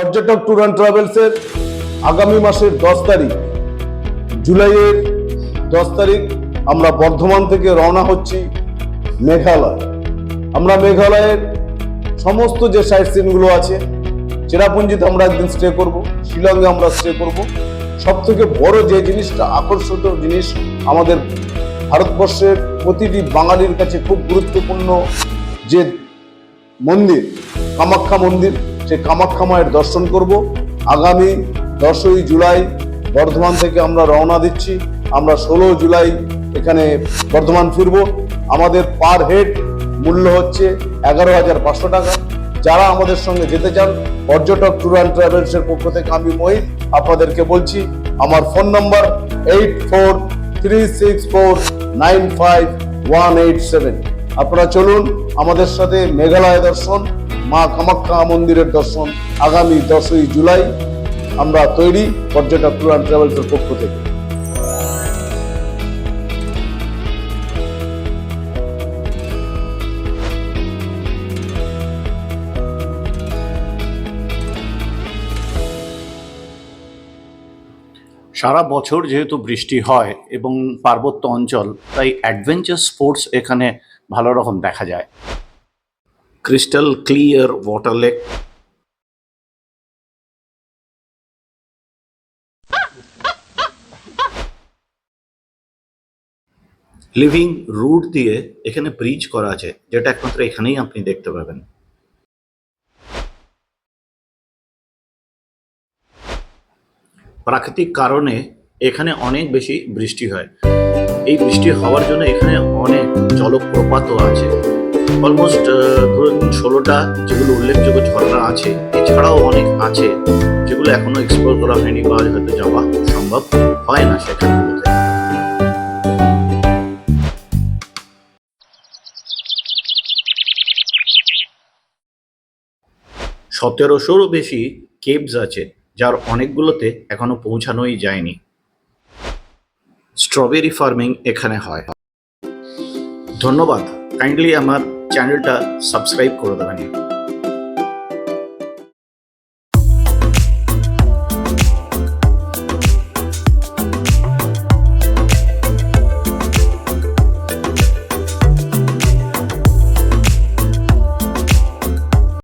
পর্যটক tour and ট্রাভেলসের আগামী মাসের 10 তারিখ, জুলাইয়ের 10 তারিখ আমরা বর্ধমান থেকে রওনা হচ্ছি মেঘালয়। আমরা মেঘালয়ের সমস্ত যে সাইট সিনগুলো আছে, চেরাপুঞ্জিতে আমরা একদিন স্টে করব, শিলংয়ে আমরা স্টে করব। সব থেকে বড় যে জিনিসটা, আকর্ষণীয় জিনিস, আমাদের ভারতবর্ষের প্রতিটি বাঙালির কাছে খুব গুরুত্বপূর্ণ যে মন্দির, কামাখ্যা মন্দির, সেই কামাখ্যা মায়ের দর্শন করব। আগামী 10ই জুলাই বর্ধমান থেকে আমরা রওনা দিচ্ছি। আমরা 16 জুলাই এখানে বর্ধমান ফিরব। আমাদের পার হেড মূল্য হচ্ছে 11,500 টাকা। যারা আমাদের সঙ্গে যেতে চান, পর্যটক ট্যুর অ্যান্ড ট্রাভেলসের পক্ষ থেকে আমি মোহিত আপনাদেরকে বলছি। আমার ফোন নম্বর 8436495187। আপনারা চলুন আমাদের সাথে মেঘালয় দর্শন, মা কামাখ্যা মন্দিরের দর্শন। আগামী 10ই জুলাই আমরা তৈরি পর্যটক ট্যুর অ্যান্ড ট্রাভেলসের পক্ষ থেকে। সারা বছর যেহেতু বৃষ্টি হয় এবং পার্বত্য অঞ্চল, তাই অ্যাডভেঞ্চার স্পোর্টস এখানে ভালো রকম দেখা যায়। Crystal clear water lake, living root দিয়ে এখানে ব্রিজ করা আছে, যেটা একমাত্র এখানেই আপনি দেখতে পাবেন। প্রাকৃতিক কারণে এখানে অনেক বেশি বৃষ্টি হয়। এই বৃষ্টি হওয়ার জন্য এখানে অনেক জলপ্রপাতও আছে। অলমোস্ট ধরুন 16টা যেগুলো উল্লেখযোগ্য ঝর্ণা আছে। এছাড়াও অনেক আছে যেগুলো এখনো এক্সপ্লোর করা হয়নি বা হয়তো যাওয়া সম্ভব হয় না সেখানগুলোতে। 1700-রও বেশি কেভস আছে, যার অনেকগুলোতে এখনো পৌঁছানোই যায়নি। স্ট্রবেরি ফার্মিং এখানে হয়। ধন্যবাদ, কাইন্ডলি আমার চ্যানেলটা সাবস্ক্রাইব করে দেবেন।